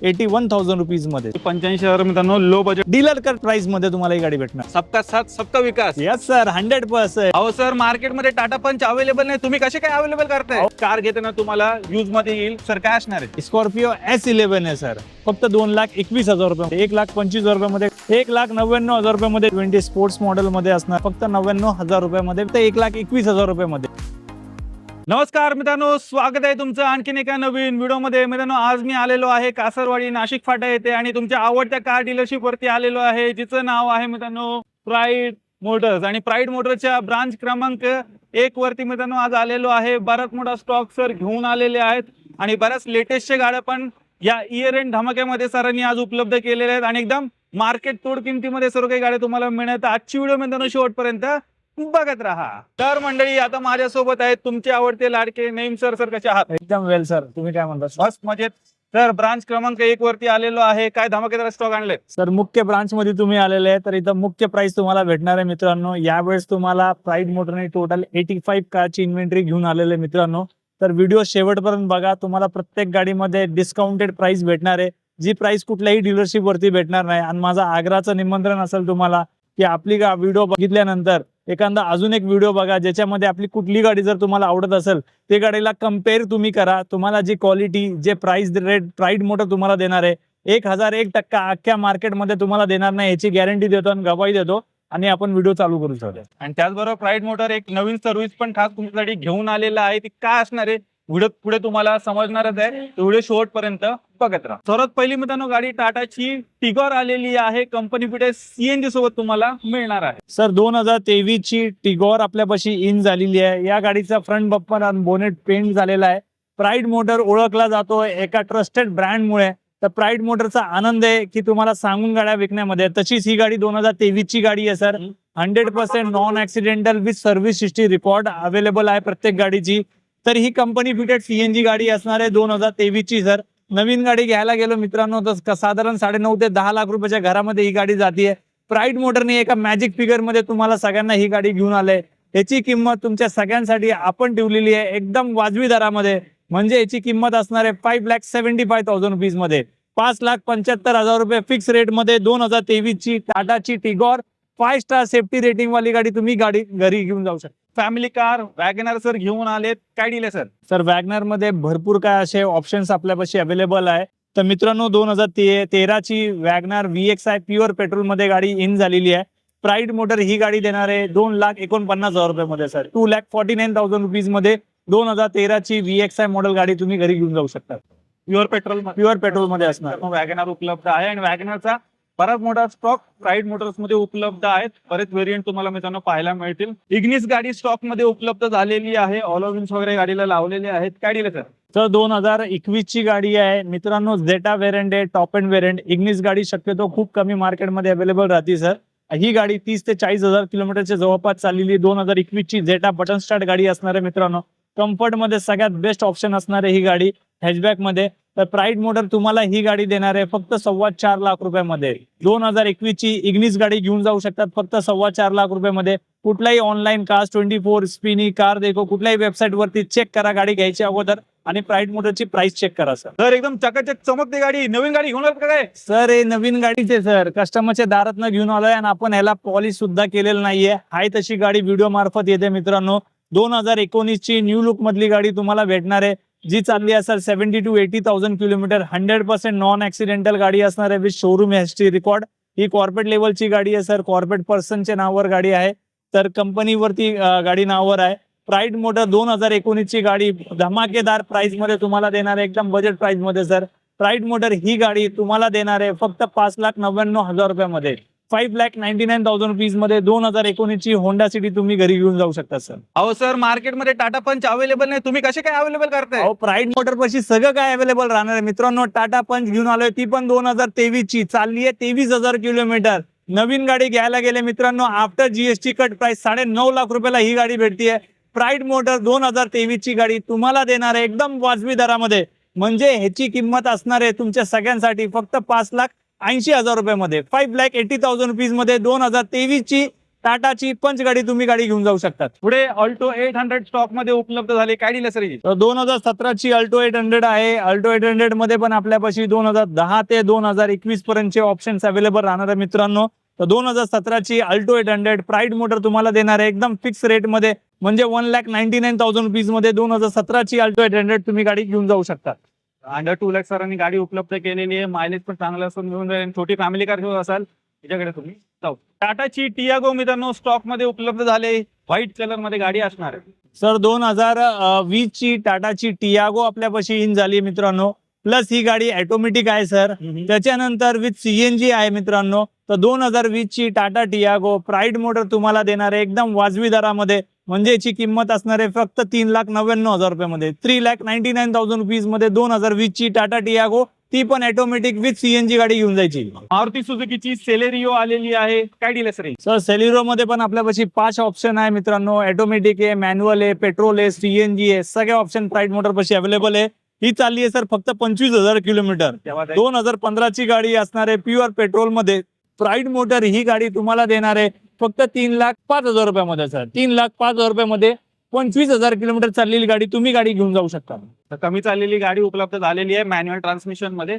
81,000 rupees मध्ये. 85,000 मित्रांनो low budget dealer cut price मध्ये तुम्हाला ही गाडी भेटणार. सबका साथ सबका विकास. Yes sir, 100%. अहो सर, मार्केटमध्ये टाटा पंच अवेलेबल नाही, तुम्ही कसे काय अवेलेबल करताय? कार घेताना तुम्हाला यूज मध्ये येईल सर, काय असणार आहे? स्कॉर्पिओ S11 आहे सर, फक्त 2,21,000 रुपये, 1,25,000 रुपये, 1,99,000 रुपये 20 स्पोर्ट्स मॉडेल मध्ये असणार, फक्त 99,000 रुपये, तर 1,21,000 रुपये. नमस्कार मित्रांनो, स्वागत आहे तुमचं आणखीन एका नवीन व्हिडिओमध्ये. मित्रांनो, आज मी आलेलो आहे कासरवाडी नाशिक फाटा येथे आणि तुमच्या आवडत्या कार डीलरशिप वरती आलेलो आहे, जिचं नाव आहे मित्रांनो प्राईड मोटर्स. आणि प्राईड मोटर्सच्या ब्रांच क्रमांक 1 वरती मित्रांनो आज आलेलो आहे. बराच मोठा स्टॉक सर घेऊन आलेले आहेत आणि बऱ्याच लेटेस्टच्या गाड्या पण या इयर एंड धमाक्यामध्ये सरांनी आज उपलब्ध केलेल्या आहेत आणि एकदम मार्केट तोड किमतीमध्ये सर्व काही गाड्या तुम्हाला मिळतात. आजची व्हिडिओ मित्रांनो शेवटपर्यंत बघत राहा. तर मंडळी, आता माझ्यासोबत आहेत तुमचे आवडते लाडके नेम सर. सर कसे आहात? एकदम वेल सर, तुम्ही काय म्हणता? बस मजेत सर. ब्रांच क्रमांक 1 वरती आलेलो आहे, काय धमाकेदार स्टॉक आणले सर? मुख्य ब्रांच मध्ये तुम्ही आलेले आहे तर इथं मुख्य प्राइस तुम्हाला भेटणार आहे मित्रांनो. यावेळेस तुम्हाला प्राईड मोटरने टोटल 85 कारची इन्व्हेंटरी घेऊन आलेले मित्रांनो. तर व्हिडिओ शेवटपर्यंत बघा, तुम्हाला प्रत्येक गाडीमध्ये डिस्काउंटेड प्राइस भेटणार आहे, जी प्राइस कुठल्याही डीलरशिप वरती भेटणार नाही. आणि माझा आग्रहाचं निमंत्रण असेल तुम्हाला की आपली व्हिडिओ बघितल्यानंतर एखादा अजून एक व्हिडिओ बघा, ज्याच्यामध्ये आपली कुठली गाडी जर तुम्हाला आवडत असेल ते गाडीला कम्पेअर तुम्ही करा. तुम्हाला जी क्वालिटी, जे प्राइस रेट प्राईड मोटर तुम्हाला देणार आहे 1,001% अख्ख्या मार्केटमध्ये तुम्हाला देणार नाही, याची गॅरंटी देतो आणि गवाही देतो. आणि आपण व्हिडिओ चालू करू शकतो. आणि त्याचबरोबर प्राईड मोटर एक नवीन सर्व्हिस पण खास तुमच्यासाठी घेऊन आलेला आहे. ती काय असणार आहे व्हिडिओ पुढे तुम्हाला समजणारच आहे, व्हिडिओ शेवटपर्यंत बघत राहा. सर्वात पहिली मित्रांनो गाडी टाटाची टिगॉर आलेली आहे, कंपनी फिटेड CNG सोबत तुम्हाला मिळणार आहे. सर 2023 ची टिगॉर आपल्यापाशी इन झालेली आहे. या गाडीचा फ्रंट बंपर आणि बोनेट पेंट झालेला आहे. प्राईड मोटर ओळखला जातो एका ट्रस्टेड ब्रँडमुळे. तर प्राईड मोटरचा आनंद आहे की तुम्हाला सांगून गाड्या विकण्यामध्ये. तशीच ही गाडी 2023 ची गाडी आहे sir. 100% non accidental with service history record available आहे प्रत्येक गाडीची. तर ही कंपनी फिटेड CNG गाडी असणार आहे 2023 ची सर. नवीन गाडी घ्यायला गेलो मित्रांनो तर साधारण 9.5 ते 10 लाख रुपयाच्या घरामध्ये ही गाडी जातीये. प्राईड मोटरने एका मॅजिक फिगर मध्ये तुम्हाला सगळ्यांना ही गाडी घेऊन आले. याची किंमत तुमच्या सगळ्यांसाठी आपण ठेवलेली आहे एकदम वाजवी दरामध्ये. म्हणजे याची किंमत असणार आहे 5,75,000 रुपीज मध्ये, 5,75,000 रुपये फिक्स रेट मध्ये. 2023 ची टाटाची टिगॉर 5 स्टार सेफ्टी रेटिंग वाली गाडी तुम्ही गाडी घरी घेऊन जाऊ शकता. फॅमिली कार वॅगनर सर घेऊन आलेत, काय डील आहे सर? सर वॅगनर मध्ये भरपूर काय असे ऑप्शन्स आपल्यापाशी अवेलेबल आहे. तर मित्रांनो 2013 ची वॅगनर VXI प्युअर पेट्रोल मध्ये गाडी इन झालेली आहे. प्राईड मोटर ही गाडी देणार आहे 2,49,000 रुपये मध्ये सर. 2,49,000 रुपीज मध्ये 2013 ची VXI मॉडेल गाडी तुम्ही घरी घेऊन जाऊ शकता. प्युअर पेट्रोल मध्ये असणार. वॅगनर उपलब्ध आहे आणि वॅगनरचा बराच मोठा स्टॉक प्राईड मोटर्स मध्ये उपलब्ध आहेत. बरेच व्हेरियंट तुम्हाला मित्रांनो पाहायला मिळतील. इग्निस गाडी स्टॉक मध्ये उपलब्ध झालेली आहे. ऑलो व्हील्स वगैरे गाडीला लावलेले आहेत, काय डील आहे सर? तर 2021 ची गाडी आहे मित्रांनो. झेटा व्हेरियंट आहे, टॉप एंड व्हेरियंट. इग्निस गाडी शक्यतो खूप कमी मार्केटमध्ये अवेलेबल राहते सर. ही गाडी 30 ते 40,000 किलोमीटरच्या जवळपास चाललेली 2021 ची झेटा बटन स्टार्ट गाडी असणार आहे मित्रांनो. कम्फर्ट मध्ये सगळ्यात बेस्ट ऑप्शन असणार आहे ही गाडी हॅचबॅक मध्ये. तर प्राईड मोटर तुम्हाला ही गाडी देणार आहे फक्त 4.25 लाख रुपयामध्ये. 2021 ची इग्निस गाडी घेऊन जाऊ शकतात फक्त 4.25 लाख रुपयामध्ये. कुठलाही ऑनलाईन कार्स 24 स्पिनी कार देखो कुठल्याही वेबसाईट वरती चेक करा गाडी घ्यायच्या अगोदर आणि प्राईड मोटरची प्राइस चेक करा सर. तर एकदम चकाचक चमकते गाडी. नवीन गाडी घेऊन आलात का काय सर? हे नवीन गाडीच आहे सर, कस्टमरच्या दारातनं घेऊन आलोय आणि आपण ह्याला पॉलिश सुद्धा केलेलं नाहीये. हाय तशी गाडी व्हिडिओ मार्फत येते मित्रांनो. 2019 ची न्यू लुक मधली गाडी तुम्हाला भेटणार आहे, जी चालली असेल 70,000 to 80,000 किलोमीटर. 100% नॉन ऍक्सिडेंटल गाडी असणार आहे विथ शोरूम हिस्ट्री रिकॉर्ड. ही कॉर्पोरेट लेवलची गाडी आहे सर, कॉर्पोरेट पर्सनच्या नावावर गाडी आहे. तर कंपनीवरती गाडी नावावर आहे. प्राईड मोटर 2019 ची गाडी धमाकेदार प्राइस मध्ये तुम्हाला देणार आहे, एकदम बजेट प्राइस मध्ये सर. प्राईड मोटर ही गाडी तुम्हाला देणार आहे फक्त 5,99,000 रुपयामध्ये, 5,99,000 रुपीज मध्ये. 2019 ची होंडा सिटी तुम्ही घरी घेऊन जाऊ शकता सर. अहो सर, मार्केटमध्ये टाटा पंच अवेलेबल नाही, तुम्ही कसे काय अवेलेबल करताय? अहो प्राईड मोटर पाशी सगळं काय अवेलेबल राहणार आहे मित्रांनो. टाटा पंच घेऊन आलोय, ती पण 2023 ची चालली आहे 23,000 किलोमीटर. नवीन गाडी घ्यायला गेले मित्रांनो after GST cut price 9.5 lakh रुपयाला ही गाडी भेटतीये. प्राईड मोटर 2023 ची गाडी तुम्हाला देणार आहे एकदम वाजवी दरामध्ये. म्हणजे ह्याची किंमत असणार आहे तुमच्या सगळ्यांसाठी फक्त 5,80,000 रुपयामध्ये, 5,80,000 रुपीज मध्ये. 2023 ची टाटाची पंच गाडी तुम्ही गाडी घेऊन जाऊ शकतात. पुढे ऑल्टो 800 स्टॉक मध्ये उपलब्ध झाले, काय डील सर? तर 2017ची अल्टो 800 आहे. अल्टो 800 मध्ये पण आपल्यापाशी 2010 ते 2021 पर्यंतचे ऑप्शन्स अवेलेबल राहणार आहे मित्रांनो. तर 2017ची अल्टो 800 प्राईड मोटर तुम्हाला देणार आहे एकदम फिक्स रेट मध्ये, म्हणजे 1,99,000 रुपीज मध्ये 2017ची अल्टो 800 तुम्ही गाडी घेऊन जाऊ शकता. अंडर 2 लाख सरांनी गाडी उपलब्ध केलेली आहे. मायलेज पण चांगलं असून घेऊन जाईल. छोटी फॅमिली कार घेऊन असाल त्याच्याकडे तुम्ही जाऊ. टाटाची टियागो मित्रांनो स्टॉक मध्ये उपलब्ध झाले, व्हाईट कलर मध्ये गाडी असणार आहे. सर 2020 ची टाटाची टियागो आपल्यापाशी इन झाली मित्रांनो. प्लस ही गाडी ऑटोमॅटिक आहे सर. त्याच्यानंतर विथ सीएनजी आहे मित्रांनो. तर 2020 ची टाटा टियागो प्राईड मोटर तुम्हाला देणार आहे एकदम वाजवी दरामध्ये, म्हणजे याची किंमत असणार आहे फक्त 3,99,000 रुपयामध्ये. 3,99,000 रुपीज मध्ये 2020 ची टाटा टियागो, ती पण ऑटोमॅटिक विथ सीएनजी गाडी घेऊन जायची. मारुती सुझुकीची सेलेरिओ आलेली आहे, काय डील सर? सर सेलिरो मध्ये पण आपल्यापाशी 5 ऑप्शन आहे मित्रांनो. ऑटोमॅटिक आहे, मॅन्युअल आहे, पेट्रोल आहे, सीएनजी आहे, सगळे ऑप्शन प्राईड मोटर पाशी अवेलेबल आहे. ही चालली आहे सर फक्त 25,000 किलोमीटर. 2015 ची गाडी असणार आहे प्युअर पेट्रोल मध्ये. प्राईड मोटर ही गाडी तुम्हाला देणार आहे फक्त 3,05,000 रुपयामध्ये सर. 3,05,000 रुपयामध्ये 25,000 किलोमीटर चाललेली गाडी तुम्ही गाडी घेऊन जाऊ शकता. तर कमी चाललेली गाडी उपलब्ध झालेली आहे, मॅन्युअल ट्रान्समिशन मध्ये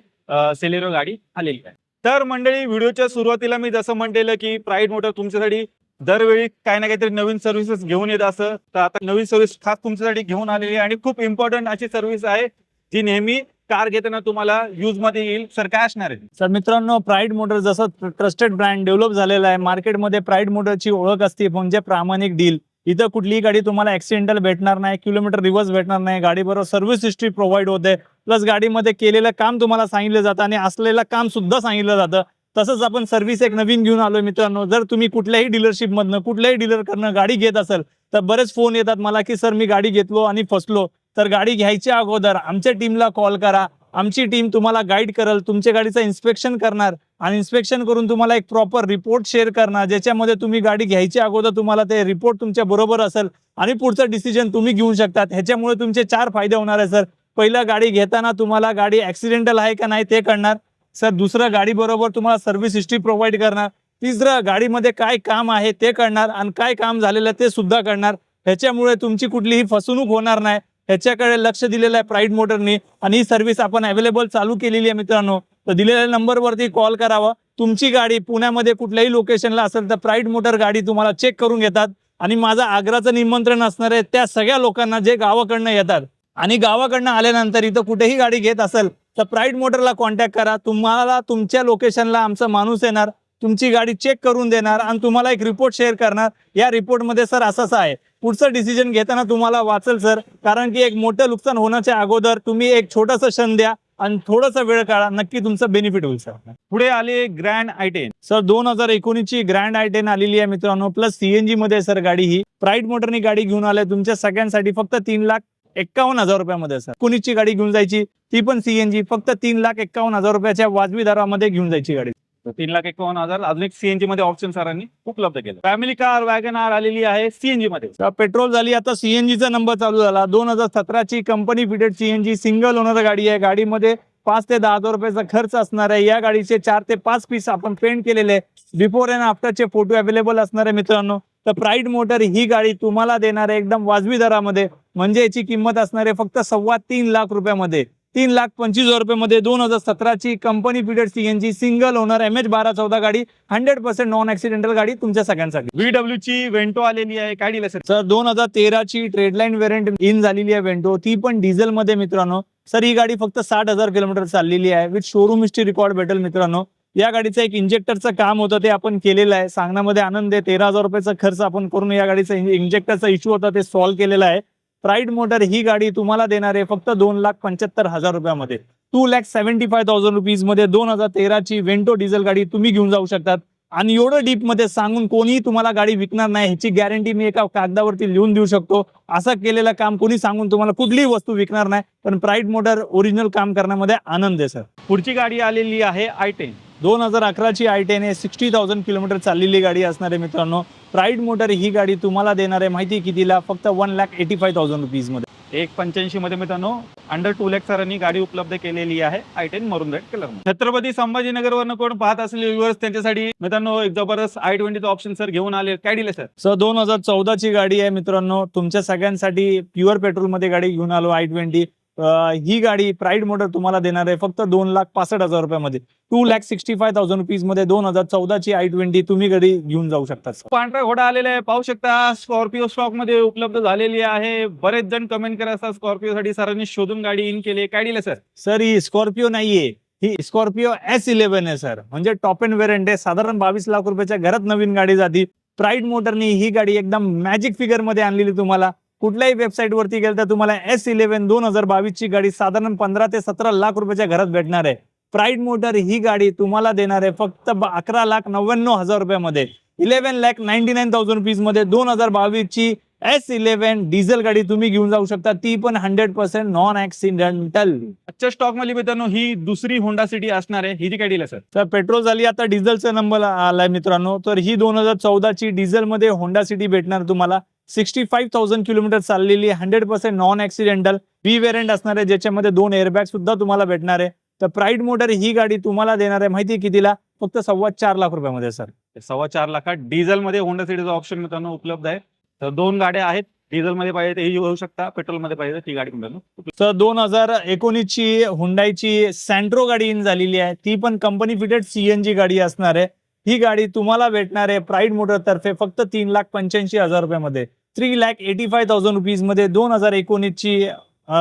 सेलेरिओ गाडी आलेली आहे. तर मंडळी, व्हिडिओच्या सुरुवातीला मी जसं म्हटलेलं की प्राईड मोटर तुमच्यासाठी दरवेळी काही ना काहीतरी नवीन सर्व्हिसेस घेऊन येत असं, तर आता नवीन सर्व्हिस खास तुमच्यासाठी घेऊन आलेली आहे आणि खूप इम्पॉर्टंट अशी सर्व्हिस आहे जी नेहमी कार घेताना तुम्हाला यूज मध्ये येईल. सर काय असणार आहे? सर मित्रांनो, प्राईड मोटर जसं ट्रस्टेड ब्रँड डेव्हलप झालेला आहे मार्केटमध्ये, प्राईड मोटरची ओळख असते म्हणजे प्रामाणिक डील. इथं कुठलीही गाडी तुम्हाला ऍक्सिडेंटल भेटणार नाही, किलोमीटर रिव्हर्स भेटणार नाही, गाडी बरोबर सर्व्हिस हिस्ट्री प्रोव्हाइड होते, प्लस गाडीमध्ये केलेलं काम तुम्हाला सांगितलं जातं आणि असलेलं काम सुद्धा सांगितलं जातं. तसंच आपण सर्व्हिस एक नवीन घेऊन आलोय मित्रांनो. जर तुम्ही कुठल्याही डीलरशिप मधनं कुठल्याही डीलरकडनं गाडी घेत असेल तर बरेच फोन येतात मला की सर मी गाडी घेतलो आणि फसलो. तर गाडी घ्यायच्या अगोदर आमच्या टीमला कॉल करा. आमची टीम तुम्हाला गाईड करेल, तुमच्या गाडीचं इन्स्पेक्शन करणार आणि इन्स्पेक्शन करून तुम्हाला एक प्रॉपर रिपोर्ट शेअर करणार, ज्याच्यामध्ये तुम्ही गाडी घ्यायच्या अगोदर तुम्हाला ते रिपोर्ट तुमच्या बरोबर असेल आणि पुढचं डिसिजन तुम्ही घेऊ शकतात. ह्याच्यामुळे तुमचे 4 फायदे होणार आहे सर. पहिला, गाडी घेताना तुम्हाला गाडी ऍक्सिडेंटल आहे का नाही ते कळणार सर. दुसरं, गाडी बरोबर तुम्हाला सर्व्हिस हिस्ट्री प्रोव्हाइड करणार. तिसरं, गाडीमध्ये काय काम आहे ते कळणार आणि काय काम झालेलं ते सुद्धा कळणार. ह्याच्यामुळे तुमची कुठलीही फसवणूक होणार नाही. ह्याच्याकडे लक्ष दिलेलं आहे प्राईड मोटरनी आणि ही सर्व्हिस आपण अवेलेबल चालू केलेली आहे मित्रांनो. तर दिलेल्या नंबरवरती कॉल करावा. तुमची गाडी पुण्यामध्ये कुठल्याही लोकेशनला असेल तर प्राईड मोटर गाडी तुम्हाला चेक करून घेतात. आणि माझं आग्राचं निमंत्रण असणार आहे त्या सगळ्या लोकांना जे गावाकडनं येतात आणि गावाकडनं आल्यानंतर इथं कुठेही गाडी घेत असेल तर प्राईड मोटरला कॉन्टॅक्ट करा. तुम्हाला तुमच्या लोकेशनला आमचा माणूस येणार, तुमची गाडी चेक करून देणार आणि तुम्हाला एक रिपोर्ट शेअर करणार. या रिपोर्टमध्ये सर असं आहे, पुढचं डिसिजन घेताना तुम्हाला वाचेल सर. कारण की एक मोठं नुकसान होण्याच्या अगोदर तुम्ही एक छोटासा क्षण द्या आणि थोडासा वेळ काढा, नक्की तुमचं बेनिफिट होईल सर. पुढे आले ग्रँड i10. सर 2019 ची ग्रँड i10 आलेली आहे मित्रांनो. प्लस सीएनजी मध्ये सर गाडी ही प्राईड मोटरनी गाडी घेऊन आले तुमच्या सगळ्यांसाठी फक्त 3,51,000 रुपयामध्ये सर. 19 ची गाडी घेऊन जायची, ती पण सीएनजी, फक्त 3,51,000 रुपयाच्या वाजवी दरामध्ये घेऊन जायची गाडी. 3,51,000. अजून एक सीएनजी मध्ये ऑप्शन सरांनी उपलब्ध केलं. फॅमिली कार वॅगन आर आलेली आहे सीएनजी मध्ये. पेट्रोल झाली, आता सीएनजीचा नंबर चालू झाला. 2017 ची company fitted CNG single owner गाडी आहे. गाडीमध्ये 5 ते 10,000 रुपयाचा खर्च असणार आहे. या गाडीचे 4 ते 5 पीस आपण पेंट केलेले, बिफोर अँड आफ्टरचे फोटो अवेलेबल असणार आहे मित्रांनो. तर प्राईड मोटर ही गाडी तुम्हाला देणार आहे एकदम वाजवी दरामध्ये, म्हणजे याची किंमत असणार आहे फक्त 3.25 लाख रुपयामध्ये. 3,25,000 रुपयामध्ये 2017 ची company fitted CNG single owner MH1214 गाडी, 100% नॉन ऍक्सिडेंटल गाडी तुमच्या सगळ्यांसाठी. VW ची वेंटो आलेली आहे, काय डील सर? सर 2013 ची ट्रेडलाईन व्हेरियंट इन झालेली आहे वेंटो, ती पण डिझेल मध्ये मित्रांनो. सर ही गाडी फक्त 60,000 किलोमीटर चाललेली आहे. विथ शोरूम हिस्ट्री रेकॉर्ड भेटेल मित्रांनो. या गाडीचं एक इंजेक्टरचं काम होतं ते आपण केलेलं आहे. सांगण्यामध्ये आनंद आहे. 13,000 रुपयाचा खर्च आपण करून या गाडीचा इंजेक्टरचा इश्यू होता ते सॉल्व्ह केलेला आहे. प्राईड मोटर ही गाडी तुम्हाला देणार आहे फक्त 2,75,000 रुपयामध्ये. 2,75,000 रुपीज मध्ये 2013 ची वेंटो डिझेल गाडी तुम्ही घेऊन जाऊ शकतात. आणि एवढं डीप मध्ये सांगून कोणीही तुम्हाला गाडी विकणार नाही, ह्याची गॅरंटी मी एका कागदावरती लिहून देऊ शकतो. असं केलेलं काम कोणी सांगून तुम्हाला कुठलीही वस्तू विकणार नाही. पण प्राईड मोटर ओरिजिनल काम करण्यामध्ये आनंद आहे सर. पुढची गाडी आलेली आहे i10. 2011 ची i10 आहे. 60,000 किलोमीटर चाललेली गाडी असणार आहे मित्रांनो. प्राईड मोटर ही गाडी तुम्हाला देणार आहे माहिती कितीला? फक्त 1,85,000 रुपीज मध्ये. 1.85 मध्ये मित्रांनो अंडर 2 लाख सरांनी गाडी उपलब्ध केलेली आहे i10 मरून रेड कलर. छत्रपती संभाजीनगर वरनं कोण पाहत असलेले व्ह्युअर्स त्यांच्यासाठी मित्रांनो एक जबरदस्त i20 चा ऑप्शन सर घेऊन आले. काय दिले सर? सर 2014 ची गाडी आहे मित्रांनो, तुमच्या सगळ्यांसाठी प्युअर पेट्रोल मध्ये गाडी घेऊन आलो i20. ही गाडी प्राईड मोटर तुम्हाला देणार आहे फक्त 2,65,000 रुपयामध्ये. 2,65,000 रुपीज मध्ये 2014 ची i20 तुम्ही गाडी घेऊन जाऊ शकता. पांढरा घोडा आलेला आहे, पाहू शकता. स्कॉर्पिओ स्टॉक मध्ये उपलब्ध झालेली आहे. बरेच जण कमेंट करत असतात स्कॉर्पिओ साठी सरांनी शोधून गाडी इन केली. काय दिलं सर? सर ही स्कॉर्पिओ नाहीये, ही स्कॉर्पिओ S11 आहे सर. म्हणजे टॉप एंड व्हेरियंट आहे. साधारण 22 लाख रुपयाच्या घरात नवीन गाडी जाती. प्राईड मोटरनी ही गाडी एकदम मॅजिक फिगर मध्ये आणलेली. तुम्हाला कुठल्याही वेबसाईट वरती गेलं तर तुम्हाला S11 2022 ची गाडी साधारण 15 ते 17 लाख रुपयाच्या घरात भेटणार आहे. प्राईड मोटर ही गाडी तुम्हाला देणार आहे फक्त 11,99,000 रुपयामध्ये. 11,99,000 रुपीज मध्ये 2022 ची S11 डिझेल गाडी तुम्ही घेऊन जाऊ शकता, ती पण 100% नॉन ऍक्सिडेंटल. आजच्या स्टॉक मध्ये मित्रांनो ही दुसरी होंडा सिटी असणार आहे. ही जी काय दिलं सर? तर पेट्रोल झाली, आता डिझेलचा नंबर आलाय मित्रांनो. तर ही 2014 ची डिझेल मध्ये होंडा सिटी भेटणार तुम्हाला. 65,000 किलोमीटर चाललेली, 100% नॉन ऍक्सिडेंटल बी व्हेरियंट असणार आहे, ज्याच्यामध्ये 2 एअरबॅग सुद्धा तुम्हाला भेटणार आहे. तर प्राईड मोटर ही गाडी तुम्हाला देणार आहे माहिती कितीला? फक्त 4.25 लाख रुपयामध्ये सर. 4.25 लाखात डिझेल मध्ये होंडा सिटीचा ऑप्शन मित्रांनो उपलब्ध आहे. तर 2 गाड्या आहेत. डिझेल मध्ये पाहिजे तर ही घेऊ शकता, पेट्रोल मध्ये पाहिजे ती गाडी मित्रांनो. तर 2019 ची हुंडाईची सँट्रो गाडी इन झालेली आहे, ती पण कंपनी फिटेड CNG गाडी असणार आहे. ही गाडी तुम्हाला भेटणार आहे प्राईड मोटर तर्फे फक्त 3,85,000 रुपयामध्ये. 3,85,000 रुपीज मध्ये 2019 ची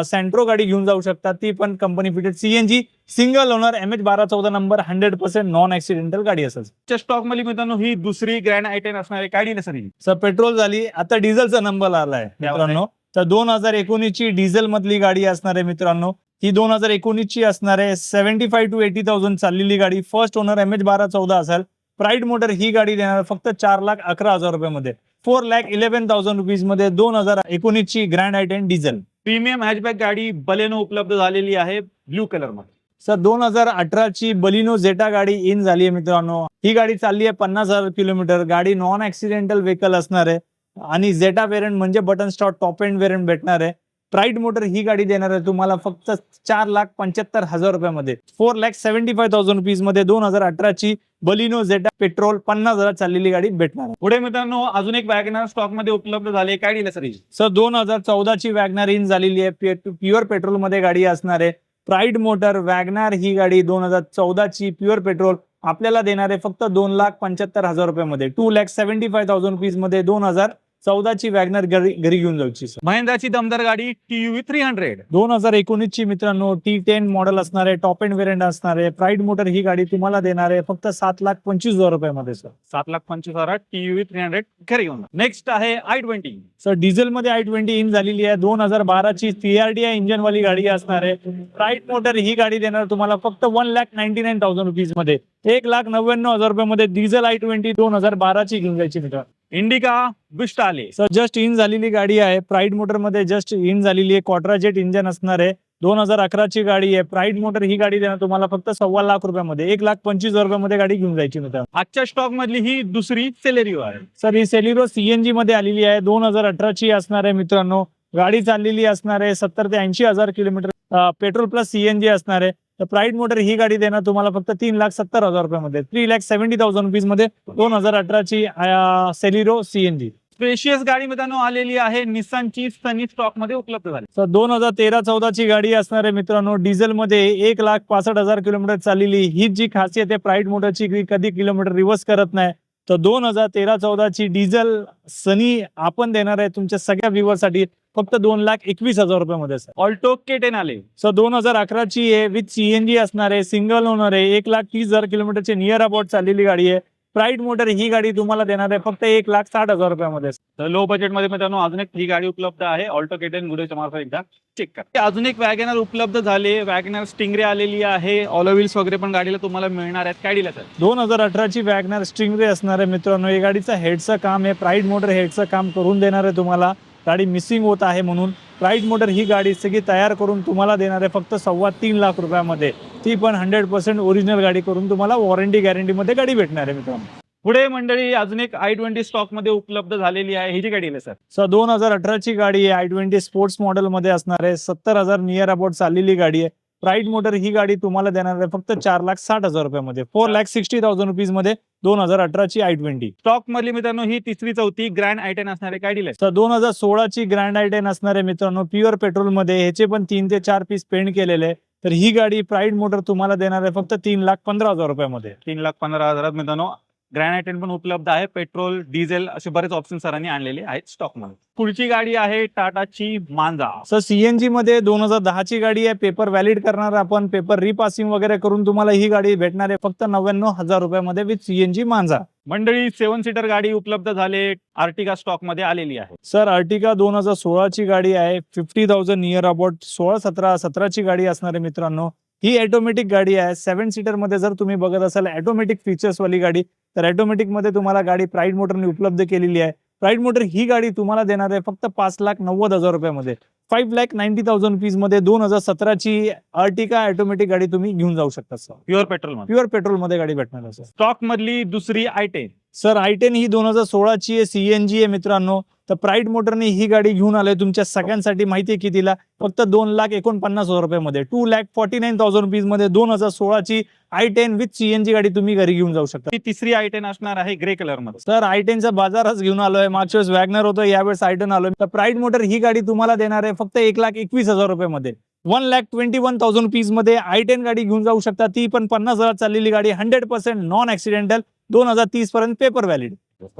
सँट्रो गाडी घेऊन जाऊ शकता, ती पण company fitted CNG single owner MH1214 number 100% non accidental गाडी असेल. स्टॉक मध्ये मित्रांनो ही दुसरी ग्रँड i10 असणार आहे. काय दिलं सर? ही सर पेट्रोल झाली, आता डिझेलचा नंबर आलाय मित्रांनो. तर 2019 ची डिझेल मधली गाडी असणार आहे मित्रांनो. ही 2019 ची असणार आहे. 75 to 80,000 चाललेली गाडी, फर्स्ट ओनर MH1214 असेल. प्राईड मोटर ही गाडी देणार फक्त 4,11,000 रुपयामध्ये. 4,11,000 रुपीज मध्ये 2019 ची grand i10 diesel. Premium hatchback गाडी बलेनो उपलब्ध झालेली आहे ब्ल्यू कलर मध्ये. सर 2018 ची बलिनो झेटा गाडी इन झाली आहे मित्रांनो. ही गाडी चालली आहे 50,000 किलोमीटर. गाडी नॉन ऍक्सिडेंटल व्हेकल असणार आहे आणि झेटा व्हेरियंट म्हणजे button stop top end variant भेटणार आहे. प्राईड मोटर ही गाडी देणार आहे तुम्हाला फक्त 4,75,000 रुपयामध्ये. 4,75,000 रुपीज मध्ये 2018 ची बलिनो झेटा पेट्रोल 50,000 चाललेली गाडी भेटणार आहे. पुढे मित्रांनो अजून एक वॅगनर स्टॉक मध्ये उपलब्ध झाले. काय दिलं सर? सर 2014 ची वॅगनार इन झालेली आहे, प्युअर पेट्रोल मध्ये गाडी असणार आहे. प्राईड मोटर वॅगनार ही गाडी 2014 ची प्युअर पेट्रोल आपल्याला देणार आहे फक्त 2,75,000 रुपयामध्ये. 2,75,000 रुपीज मध्ये 2014 ची वॅगनार घरी घेऊन जायची. महिंद्राची दमदार गाडी TUV 300 2019 ची मित्रांनो T10 मॉडेल असणार आहे, टॉप एंड व्हेरियंट असणार आहे. प्राईड मोटर ही गाडी तुम्हाला देणार आहे फक्त 7,25,000 रुपयामध्ये सर. 7,25,000 TUV 300 घरी घेऊन. नेक्स्ट आहे i20. सर डिझेल मध्ये i20 इन झालेली आहे. 2012 ची TRDI इंजन वाली गाडी असणार आहे. प्राईड मोटर ही गाडी देणार तुम्हाला फक्त 1,99,000 रुपीज मध्ये. 1,99,000 रुपयामध्ये डिझेल i20 2012 ची घेऊन जायची मित्रांनो. इंडिका विस्टा आले. सर जस्ट इन झालेली गाडी आहे. प्राईड मोटर मध्ये जस्ट इन झालेली आहे. क्वाड्रा जेट इंजन असणार आहे. 2011 ची गाडी आहे. प्राईड मोटर ही गाडी देणार तुम्हाला फक्त 1.25 लाख रुपयामध्ये. 1,25,000 रुपयामध्ये गाडी घेऊन जायची मित्रांनो. आजच्या स्टॉक मधली ही दुसरी सेलेरिओ आहे. सर ही सेलिरो CNG मध्ये आलेली आहे. 2018 ची असणार आहे मित्रांनो. गाडी चाललेली असणार आहे 70 ते 80,000 किलोमीटर. पेट्रोल प्लस CNG असणार आहे. तर प्राईड मोटर ही गाडी देणार तुम्हाला फक्त 3,70,000 रुपयामध्ये. 3,70,000 रुपीज मध्ये 2018 ची सेलिरो CNG. स्पेशियस गाडी मित्रांनो आलेली आहे. निसानची सनी स्टॉक मध्ये उपलब्ध झाली. तर 2013-14 ची गाडी असणार आहे मित्रांनो. डिझेल मध्ये 1,65,000 किलोमीटर चाललेली. ही जी खासियत आहे प्राईड मोटरची, कधी किलोमीटर रिव्हर्स करत नाही. तर 2013-14 ची डिझेल सनी आपण देणार आहे तुमच्या सगळ्या व्ह्युअरसाठी फक्त 2,21,000 रुपयामध्ये. ऑल्टो K10 आले. सर 2011 ची आहे, विथ CNG असणार आहे, सिंगल ओनर आहे. 1,30,000 किलोमीटरचे नियर अबाउट चाललेली गाडी आहे. प्राईड मोटर ही गाडी तुम्हाला देणार आहे फक्त 1,60,000 रुपयामध्ये. तर लो बजेट मध्ये मित्रांनो अजून एक ही गाडी उपलब्ध आहे. ऑल्टो K10 व्हिडिओच्या मार्फत एकदा चेक करा. अजून एक वॅगनर उपलब्ध झाले. वॅगनर स्टिंगरे आलेली आहे. ऑलो व्हील्स वगैरे पण गाडीला तुम्हाला मिळणार आहेत. काय दिलं सर? 2018 ची वॅगनर स्टिंगरे असणार आहे मित्रांनो. या गाडीचं हेडचं काम आहे. प्राईड मोटर हेडचं काम करून देणार आहे तुम्हाला. गाडी मिसिंग होत आहे म्हणून प्राईड मोटर ही गाडी सगळी तयार करून तुम्हाला देणार आहे फक्त 3.25 लाख रुपयामध्ये. ती पण 100% ओरिजिनल गाडी करून तुम्हाला वॉरंटी गॅरंटी मध्ये गाडी भेटणार आहे मित्रांनो. पुढे मंडळी अजून एक i20 स्टॉक मध्ये उपलब्ध झालेली आहे. ही जी गाडी आहे सर, सर 2018ची गाडी आहे, i20 स्पोर्ट्स मॉडेल मध्ये असणार आहे. 70,000 नियर अबाउट चाललेली गाडी आहे. प्राईड मोटर ही गाडी तुम्हाला देणार आहे फक्त 4,60,000 रुपयामध्ये, 4,60,000 रुपीज मध्ये 2018ची i20. स्टॉक मधली मित्रांनो ही तिसरी चौथी ग्रँड i10 असणार आहे. काय डील आहे? सर 2016ची ग्रँड i10 असणार आहे मित्रांनो, प्युअर पेट्रोल मध्ये. ह्याचे पण 3 ते 4 पीस पेंट केलेले आहे. तर ही गाडी प्राईड मोटर तुम्हाला देणार आहे फक्त 3,15,000 रुपयामध्ये. 3,15,000 मित्रांनो ग्रँड i10 पण उपलब्ध आहे. पेट्रोल, डिझेल असे बरेच ऑप्शन सरांनी आणलेले आहेत स्टॉक मध्ये. पुढची गाडी आहे टाटाची मांजा. सर सीएनजी मध्ये 2010ची गाडी आहे. पेपर व्हॅलिड करणार आपण, पेपर रिपासिंग वगैरे करून तुम्हाला ही गाडी भेटणार आहे फक्त 99,000 रुपयामध्ये विथ सीएनजी मांजा. मंडळी 7 सीटर गाडी उपलब्ध झाले. आर्टिका स्टॉक मध्ये आलेली आहे. सर अर्टिका 2016ची गाडी आहे. 50,000 नियर अबाउट 16-17ची गाडी असणार आहे मित्रांनो. ही ऑटोमॅटिक गाडी आहे. 7 सीटर मध्ये जर तुम्ही बघत असाल ऑटोमॅटिक फीचर्स वाली गाडी, तर ऑटोमॅटिक मध्ये तुम्हाला गाडी प्राईड मोटरने उपलब्ध केलेली आहे. प्राईड मोटर ही गाडी तुम्हाला देणार आहे फक्त 5,90,000 रुपयामध्ये, 5,90,000 रुपीज मध्ये 2017ची अर्टिका ऑटोमॅटिक गाडी तुम्ही घेऊन जाऊ शकता. सर प्युअर पेट्रोल मध्ये. प्युअर पेट्रोल मध्ये गाडी भेटणार आहे. स्टॉक मधली दुसरी i10. सर i10 ही 2016ची आहे, सीएनजी आहे मित्रांनो. तर प्राईड मोटरने ही गाडी घेऊन आलोय तुमच्या सगळ्यांसाठी. माहिती आहे कितीला? फक्त 2,49,000 रुपयामध्ये, 2,49,000 रुपीज मध्ये 2016ची i10 विथ सीएनजी गाडी तुम्ही घरी घेऊन जाऊ शकता. ती तिसरी i10 असणार आहे ग्रे कलर मध्ये. सर i10चा बाजारच घेऊन आलोय. मागच्या वेळेस वॅगनर होतं, यावेळेस i10 आलोय. तर प्राईड मोटर ही गाडी तुम्हाला देणार आहे फक्त 1,21,000 रुपयामध्ये, 1,21,000 रुपीज मध्ये i10 गाडी घेऊन जाऊ शकता. ती पण 50,000 चाललेली गाडी, 100% नॉन ऍक्सिडेंटल, 2030 पर्यंत पेपर व्हॅलिड.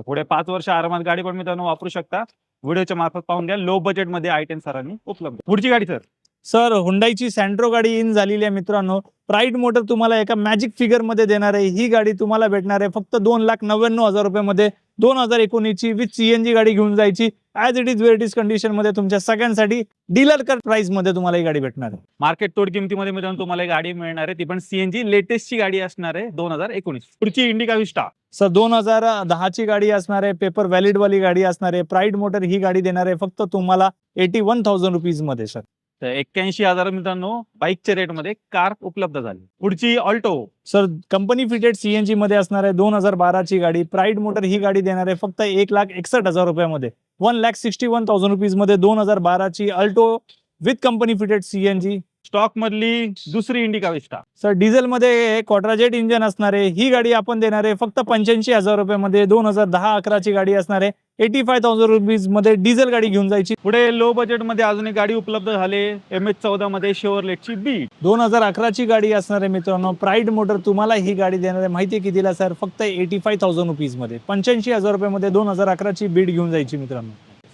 पुढे 5 वर्ष आरामात गाडी पण मित्रांनो वापरू शकता. व्हिडिओच्या मार्फत पाहून घ्या. लो बजेट मध्ये i10 सरांनी उपलब्ध. पुढची गाडी सर, सर हुंडाईची सँट्रो गाडी इन झालेली आहे मित्रांनो. प्राईड मोटर तुम्हाला एका मॅजिक फिगर मध्ये देणार आहे. ही गाडी तुम्हाला भेटणार आहे फक्त 2,99,000 रुपयामध्ये, 2019ची विथ सीएनजी गाडी घेऊन जायची. As it is where it is condition मध्ये तुमच्या सगळ्यांसाठी डीलर कर प्राइस मध्ये तुम्हाला ही गाडी भेटणार आहे. मार्केट तोड किमतीमध्ये मित्रांनो तुम्हाला ही गाडी मिळणार आहे. ती पण सीएनजी लेटेस्टची गाडी असणार आहे 2019. पुढची इंडिका विस्टा. सर 2010ची गाडी असणार आहे, पेपर व्हॅलिड वाली गाडी असणार आहे. प्राईड मोटर ही गाडी देणार आहे फक्त तुम्हाला 81,000 रुपीज मध्ये. सर तर 81,000 मित्रांनो बाईकच्या रेट मध्ये कार उपलब्ध झाली. पुढची Alto. Sir company fitted CNG मध्ये असणार आहे, 2012ची गाडी. प्राईड मोटर ही गाडी देणार आहे फक्त 1,61,000 रुपयामध्ये, 1,61,000 रुपीज मध्ये 2012ची Alto with company fitted CNG. Stock मधली दुसरी इंडिका विस्टा. सर डिझेल मध्ये क्वाड्राजेट इंजन असणार आहे. ही गाडी आपण देणार आहे फक्त 85,000 रुपयामध्ये, 2010-11ची गाडी असणार आहे. 85,000 रुपीज मध्ये डिझेल गाडी घेऊन जायची. पुढे लो बजेट मध्ये अजून एक गाडी उपलब्ध झाली, MH14 मध्ये शेवरलेटची बीट. 2011ची गाडी असणार आहे मित्रांनो. प्राईड मोटर तुम्हाला ही गाडी देणार आहे माहिती आहे कितीला सर? फक्त 85,000 रुपीज मध्ये, 85,000 रुपयामध्ये 2011ची बीट घेऊन जायची मित्रांनो.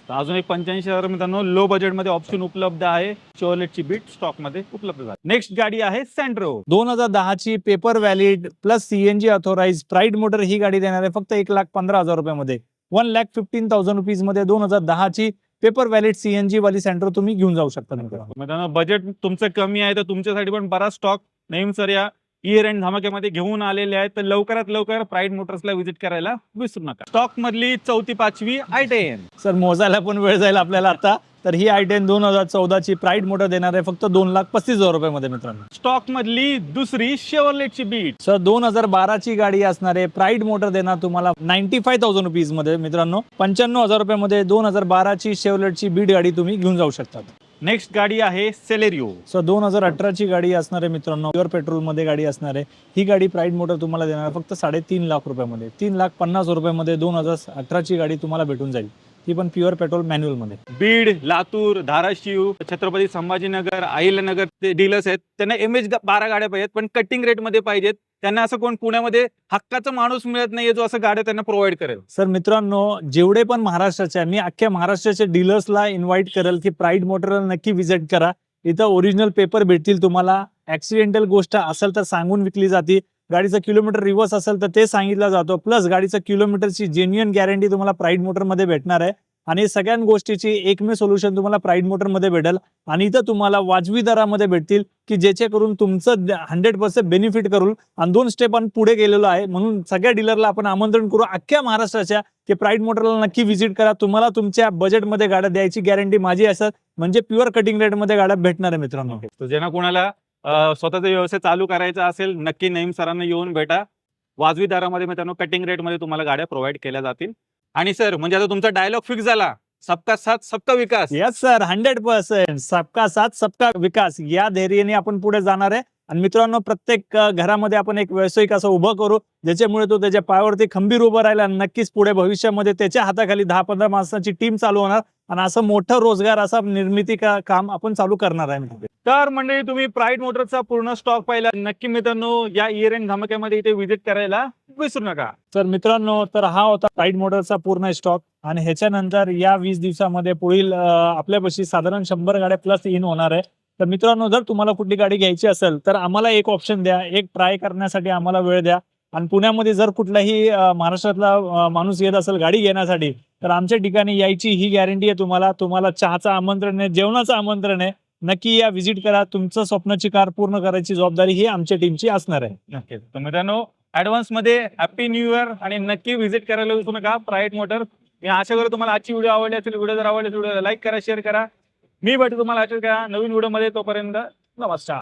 अजून एक 85,000 मित्रांनो लो बजेट मध्ये ऑप्शन उपलब्ध आहे. शेवरलेटची बीट स्टॉक मध्ये उपलब्ध झाली. नेक्स्ट गाडी आहे सँट्रो. 2010ची paper valid plus CNG authorise. Pride Motor ही गाडी देणार आहे फक्त 1,15,000 रुपयामध्ये, 1,15,000 रुपीज मध्ये 2010ची पेपर व्हॅलिड सीएनजी वाली सँट्रो तुम्ही घेऊन जाऊ शकता मित्रांनो. बजेट तुमचं कमी आहे तर तुमच्यासाठी पण बराच स्टॉक नेहमी सर या इयर एंड धमाक्यामध्ये घेऊन आलेले आहेत. तर लवकरात लवकर प्राईड मोटर्सला व्हिजिट करायला विसरू नका. स्टॉक मधली 4थी-5वी i10. सर मोजायला पण वेळ जाईल आपल्याला आता. तर ही i10 2014ची प्राईड मोटर देणार आहे फक्त 2,35,000 रुपयामध्ये मित्रांनो. स्टॉक मधली दुसरी शेवरलेटची बीट. सर 2012ची गाडी असणार आहे. प्राईड मोटर देणार तुम्हाला 95,000 रुपीज मध्ये मित्रांनो, 95,000 रुपयामध्ये 2012ची शेवरलेटची बीट गाडी तुम्ही घेऊन जाऊ शकता. नेक्स्ट गाडी आहे सेलेरिओ. सर 2018ची गाडी असणार आहे मित्रांनो. प्युअर पेट्रोल मध्ये गाडी असणार आहे. ही गाडी प्राईड मोटर तुम्हाला देणार फक्त 3.5 लाख रुपयामध्ये, 3,50,000 रुपयामध्ये 2018ची गाडी तुम्हाला भेटून जाईल. ती पण प्युअर पेट्रोल मॅन्युअल मध्ये. बीड, लातूर, धाराशिव, छत्रपती संभाजीनगर, अहिल्यानगर ते डीलर्स आहेत. त्यांना MH12 गाड्या पाहिजेत पण कटिंग रेट मध्ये पाहिजेत. त्यांना असं कोण पुण्यामध्ये हक्काचा माणूस मिळत नाहीये जो असं गाड्या त्यांना प्रोव्हाइड करेल. सर मित्रांनो जेवढे पण महाराष्ट्राच्या, मी अख्ख्या महाराष्ट्राच्या डीलर्सला इन्व्हाइट करेल की प्राईड मोटरला नक्की व्हिजिट करा. इथं ओरिजिनल पेपर भेटतील तुम्हाला. ऍक्सिडेंटल गोष्ट असेल तर सांगून विकली जाते. गाडीचं किलोमीटर रिव्हर्स असेल तर ते सांगितलं जातो. प्लस गाडीचं किलोमीटरची जेन्युअन गॅरंटी तुम्हाला प्राईड मोटर मध्ये भेटणार आहे. आणि सगळ्या गोष्टीची एकमेव सोल्युशन तुम्हाला प्राईड मोटर मध्ये भेटेल. आणि इथं तुम्हाला वाजवी दरामध्ये भेटतील की ज्याचे करून तुमचं 100% बेनिफिट करून आणि 2 स्टेप पुढे गेलेलो आहे. म्हणून सगळ्या डीलरला आपण आमंत्रण करू अख्ख्या महाराष्ट्राच्या की प्राईड मोटरला नक्की व्हिजिट करा. तुम्हाला तुमच्या बजेटमध्ये गाड्या द्यायची गॅरंटी माझी असत. म्हणजे प्युअर कटिंग रेट मध्ये गाड्या भेटणार आहे मित्रांनो. ज्यांना कोणाला स्वतःचा व्यवसाय चालू करायचा असेल नक्की नईम सरांना येऊन भेटा. वाजवी दरामध्ये मित्रांनो कटिंग रेटमध्ये तुम्हाला गाड्या प्रोव्हाइड केल्या जातील. आणि सर म्हणजे आता तुमचा डायलॉग फिक्स झाला, सबका साथ सबका विकास. Yes sir, 100%. सबका साथ सबका विकास या धैर्याने आपण पुढे जाणार आहे. आणि मित्रांनो, प्रत्येक घरामध्ये आपण एक व्यावसायिक असं उभं करू, ज्याच्यामुळे तो त्याच्या पायावरती खंबीर उभं राहिला. आणि नक्कीच पुढे भविष्यामध्ये त्याच्या हाताखाली 10-15 माणसांची टीम चालू होणार आणि असं मोठं रोजगार असा निर्मिती काम आपण चालू करणार आहे. तर मंडळी, तुम्ही प्राईड मोटरचा पूर्ण स्टॉक पाहिला. नक्की मित्रांनो या इयर एंड धमाक्यामध्ये इथे व्हिजिट करायला विसरू नका. तर मित्रांनो, तर हा होता प्राईड मोटरचा पूर्ण स्टॉक. आणि ह्याच्यानंतर या 20 दिवसामध्ये पुढील आपल्यापाशी साधारण 100 गाड्या प्लस इन होणार आहे. तर मित्रांनो, जर तुम्हाला कुठली गाडी घ्यायची असेल तर आम्हाला एक ऑप्शन द्या, एक ट्राय करण्यासाठी आम्हाला वेळ द्या. आणि पुण्यामध्ये जर कुठलाही महाराष्ट्रातला माणूस येत असेल गाडी घेण्यासाठी, तर आमच्या ठिकाणी यायची ही गॅरंटी आहे तुम्हाला. तुम्हाला चहाचं आमंत्रण आहे, जेवणाचं आमंत्रण आहे. नक्की या व्हिजिट करा. तुमचं स्वप्नाची कार पूर्ण करायची जबाबदारी ही आमच्या टीमची असणार आहे. नक्कीच. तर मित्रांनो, ऍडव्हान्स मध्ये हॅपी न्यू इयर आणि नक्की व्हिजिट करायला विसरू नका प्राईड मोटर. मी आशा करतो तुम्हाला आजची व्हिडिओ आवडली असेल. व्हिडिओ जर आवडली असेल व्हिडिओला लाईक करा, शेअर करा. मी भेटतो तुम्हाला अशाच नवीन व्हिडिओ मध्ये. तोपर्यंत नमस्कार.